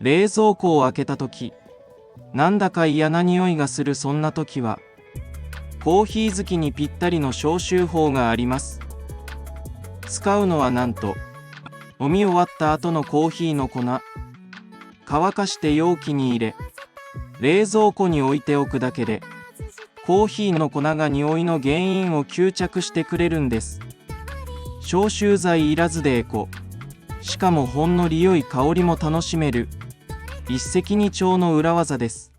冷蔵庫を開けたとき、なんだか嫌な匂いがする。そんなときは、コーヒー好きにぴったりの消臭法があります。使うのはなんと、飲み終わった後のコーヒーの粉、乾かして容器に入れ、冷蔵庫に置いておくだけで、コーヒーの粉が匂いの原因を吸着してくれるんです。消臭剤いらずでエコ。しかもほんのり良い香りも楽しめる。一石二鳥の裏技です。